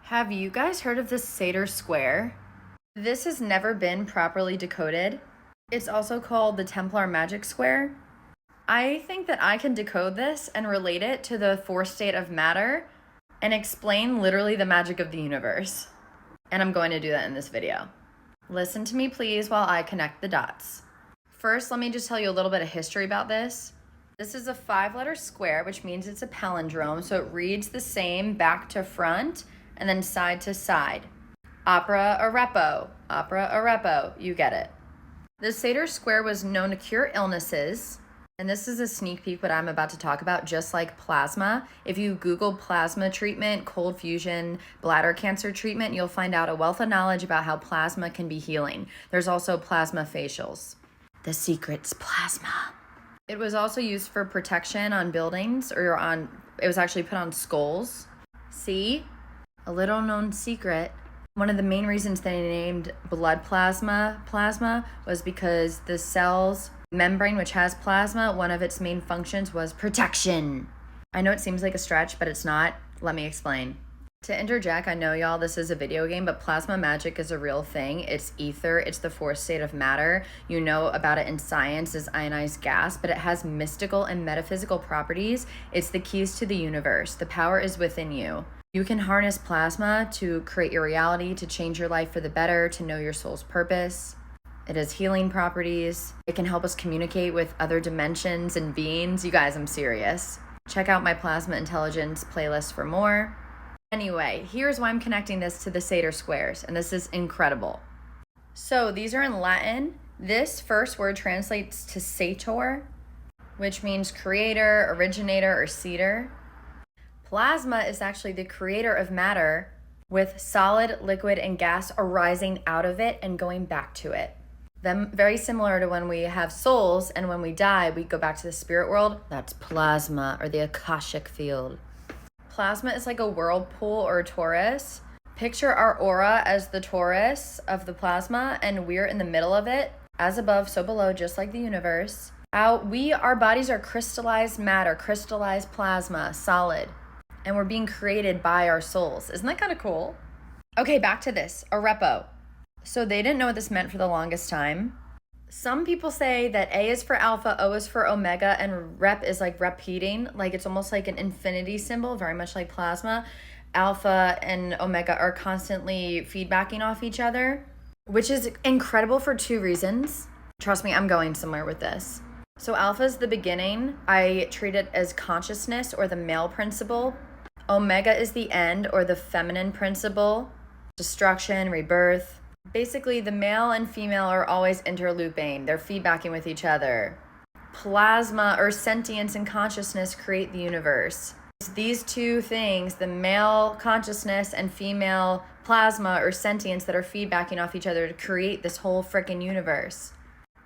Have you guys heard of the Sator Square? This has never been properly decoded. It's also called the Templar magic square. I think that I can decode this and relate it to the fourth state of matter and explain literally the magic of the universe. And I'm going to do that in this video. Listen to me please while I connect the dots. First, let me just tell you a little bit of history about this. This is a 5-letter square, which means it's a palindrome, so it reads the same back to front and then side to side. Opera arepo, you get it. The Sator Square was known to cure illnesses, and this is a sneak peek what I'm about to talk about, just like plasma. If you Google plasma treatment, cold fusion, bladder cancer treatment, you'll find out a wealth of knowledge about how plasma can be healing. There's also plasma facials. The secret's plasma. It was also used for protection on buildings it was actually put on skulls. See? A little known secret. One of the main reasons they named blood plasma was because the cell's membrane, which has plasma, one of its main functions was protection. I know it seems like a stretch, but it's not. Let me explain. To interject, I know y'all, this is a video game, but plasma magic is a real thing. It's ether. It's the fourth state of matter. You know about it in science as ionized gas, but it has mystical and metaphysical properties. It's the keys to the universe. The power is within you. You can harness plasma to create your reality, to change your life for the better, to know your soul's purpose. It has healing properties. It can help us communicate with other dimensions and beings. You guys, I'm serious. Check out my Plasma Intelligence playlist for more. Anyway, here's why I'm connecting this to the Sator Squares, and this is incredible. So these are in Latin. This first word translates to Sator, which means creator, originator, or seeder. Plasma is actually the creator of matter, with solid, liquid, and gas arising out of it and going back to it. Them very similar to when we have souls and when we die, we go back to the spirit world. That's plasma, or the Akashic field. Plasma is like a whirlpool or a torus. Picture our aura as the torus of the plasma, and we're in the middle of it, as above, so below, just like the universe. Our bodies are crystallized matter, crystallized plasma, solid, and we're being created by our souls. Isn't that kind of cool? Okay, back to this, arepo. So they didn't know what this meant for the longest time. Some people say that A is for alpha, O is for omega, and rep is like repeating, like it's almost like an infinity symbol, very much like plasma. Alpha and omega are constantly feedbacking off each other, which is incredible for 2 reasons. Trust me, I'm going somewhere with this. So alpha is the beginning. I treat it as consciousness, or the male principle. Omega is the end, or the feminine principle, destruction, rebirth. Basically, the male and female are always interlooping. They're feedbacking with each other. Plasma, or sentience and consciousness, create the universe. It's these 2 things, the male consciousness and female plasma or sentience, that are feedbacking off each other to create this whole freaking universe.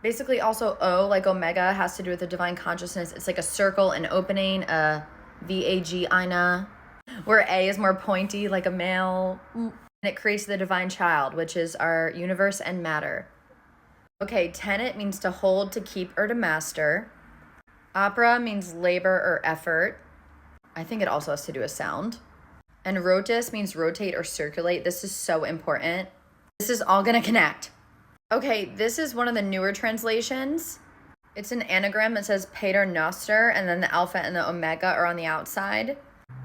Basically, also O, like omega, has to do with the divine consciousness. It's like a circle, an opening, a vagina, where A is more pointy, like a male. And it creates the divine child, which is our universe and matter. Okay, tenet means to hold, to keep, or to master. Opera means labor or effort. I think it also has to do with sound. And rotus means rotate or circulate. This is so important. This is all gonna connect. Okay, this is one of the newer translations. It's an anagram that says Pater Noster, and then the alpha and the omega are on the outside.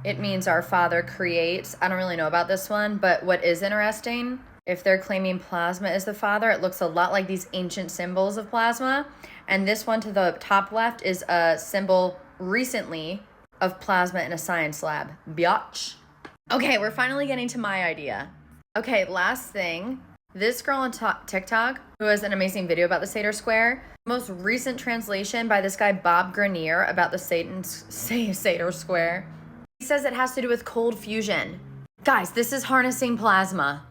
It means our Father creates. I don't really know about this one, but what is interesting, if they're claiming plasma is the Father, it looks a lot like these ancient symbols of plasma. And this one to the top left is a symbol recently of plasma in a science lab. Biatch. Okay, we're finally getting to my idea. Okay, last thing. This girl on TikTok, who has an amazing video about the Sator Square, most recent translation by this guy Bob Grenier about the Sator Square. He says it has to do with cold fusion. Guys, this is harnessing plasma.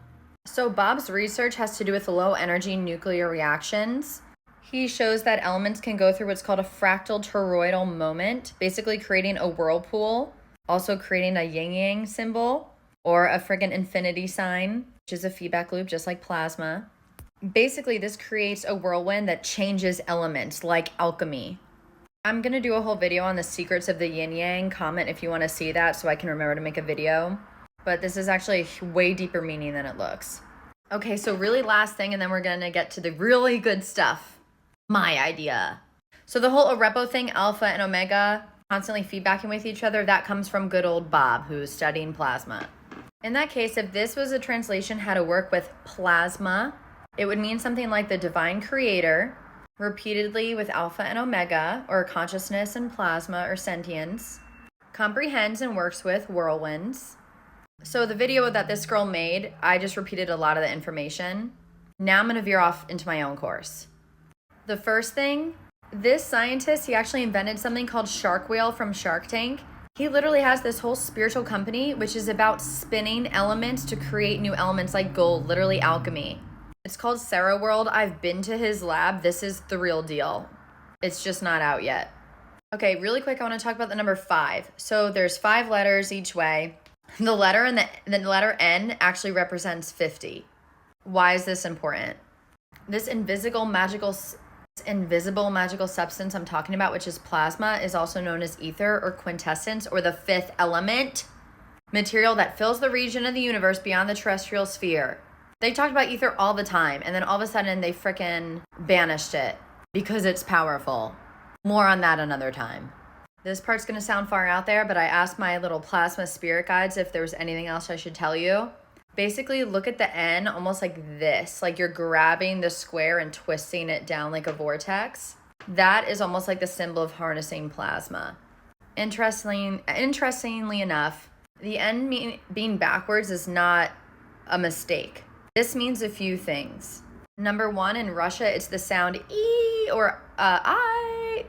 So Bob's research has to do with low energy nuclear reactions. He shows that elements can go through what's called a fractal toroidal moment, basically creating a whirlpool, also creating a yin-yang symbol, or a friggin' infinity sign, which is a feedback loop just like plasma. Basically, this creates a whirlwind that changes elements, like alchemy. I'm going to do a whole video on the secrets of the yin-yang. Comment if you want to see that so I can remember to make a video. but this is actually a way deeper meaning than it looks. Okay, so really last thing, and then we're gonna get to the really good stuff. My idea. So the whole arepo thing, alpha and omega, constantly feedbacking with each other, that comes from good old Bob, who's studying plasma. In that case, if this was a translation how to work with plasma, it would mean something like the divine creator, repeatedly with alpha and omega, or consciousness and plasma or sentience, comprehends and works with whirlwinds. So the video that this girl made, I just repeated a lot of the information. Now I'm going to veer off into my own course. The first thing, this scientist, he actually invented something called Shark Whale from Shark Tank. He literally has this whole spiritual company, which is about spinning elements to create new elements like gold, literally alchemy. It's called Sarah World. I've been to his lab. This is the real deal. It's just not out yet. Okay, really quick, I want to talk about the number 5. So there's 5 letters each way. The letter and the letter N actually represents 50. Why is this important? This invisible magical substance I'm talking about, which is plasma, is also known as ether or quintessence, or the 5th element, material that fills the region of the universe beyond the terrestrial sphere. They talked about ether all the time, and then all of a sudden they frickin' banished it because it's powerful. More on that another time. This part's gonna sound far out there, but I asked my little plasma spirit guides if there was anything else I should tell you. Basically, look at the N almost like this, like you're grabbing the square and twisting it down like a vortex. That is almost like the symbol of harnessing plasma. Interestingly enough, the N being backwards is not a mistake. This means a few things. Number 1, in Russia, it's the sound E or I.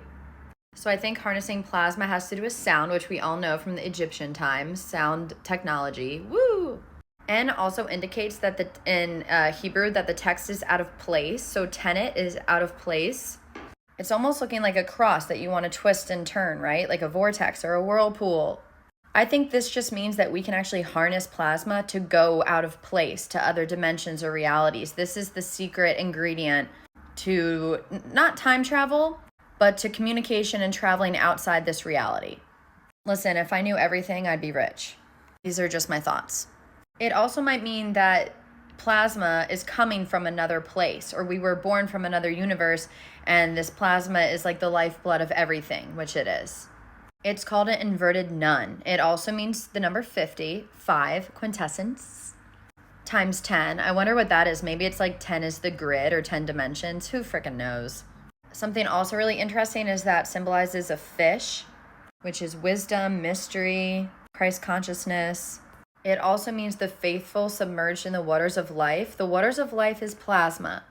So I think harnessing plasma has to do with sound, which we all know from the Egyptian times, sound technology. Woo! N also indicates that in Hebrew that the text is out of place. So tenet is out of place. It's almost looking like a cross that you want to twist and turn, right? Like a vortex or a whirlpool. I think this just means that we can actually harness plasma to go out of place to other dimensions or realities. This is the secret ingredient to not time travel, but to communication and traveling outside this reality. Listen, if I knew everything, I'd be rich. These are just my thoughts. It also might mean that plasma is coming from another place, or we were born from another universe, and this plasma is like the lifeblood of everything, which it is. It's called an inverted nun. It also means the number 50, 5, quintessence, times 10. I wonder what that is. Maybe it's like 10 is the grid or 10 dimensions. Who frickin' knows? Something also really interesting is that symbolizes a fish, which is wisdom, mystery, Christ consciousness. It also means the faithful submerged in the waters of life. The waters of life is plasma.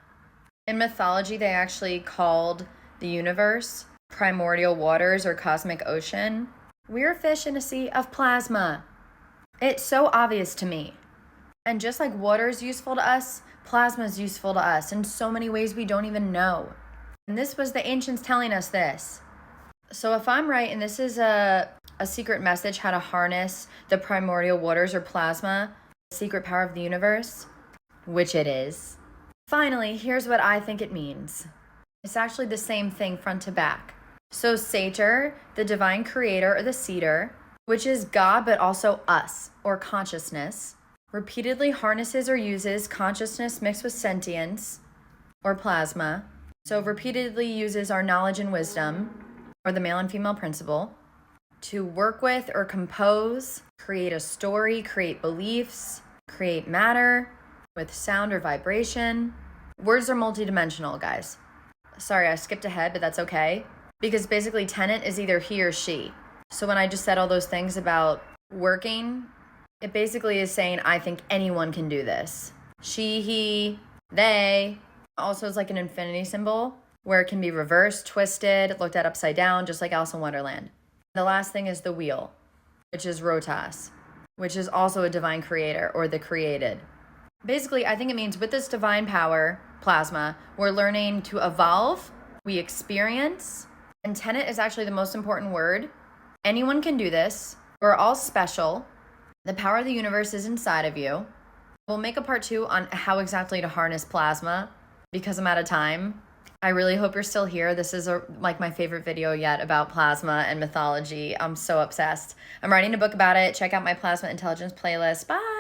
In mythology, they actually called the universe primordial waters or cosmic ocean. We're fish in a sea of plasma. It's so obvious to me. And just like water is useful to us, plasma is useful to us in so many ways we don't even know. And this was the ancients telling us this. So if I'm right, and this is a secret message how to harness the primordial waters or plasma, the secret power of the universe, which it is. Finally, here's what I think it means. It's actually the same thing front to back. So Sator, the divine creator or the seeder, which is God but also us or consciousness, repeatedly harnesses or uses consciousness mixed with sentience or plasma. So repeatedly uses our knowledge and wisdom, or the male and female principle, to work with or compose, create a story, create beliefs, create matter with sound or vibration. Words are multidimensional, guys. Sorry, I skipped ahead, but that's okay. Because basically tenant is either he or she. So when I just said all those things about working, it basically is saying I think anyone can do this. She, he, they. Also is like an infinity symbol where it can be reversed, twisted, looked at upside down, just like Alice in Wonderland. The last thing is the wheel, which is rotas, which is also a divine creator or the created. Basically, I think it means with this divine power, plasma, we're learning to evolve, we experience, and tenet is actually the most important word. Anyone can do this. We're all special. The power of the universe is inside of you. We'll make a part 2 on how exactly to harness plasma because I'm out of time. I really hope you're still here. This is like my favorite video yet about plasma and mythology. I'm so obsessed. I'm writing a book about it. Check out my plasma intelligence playlist. Bye.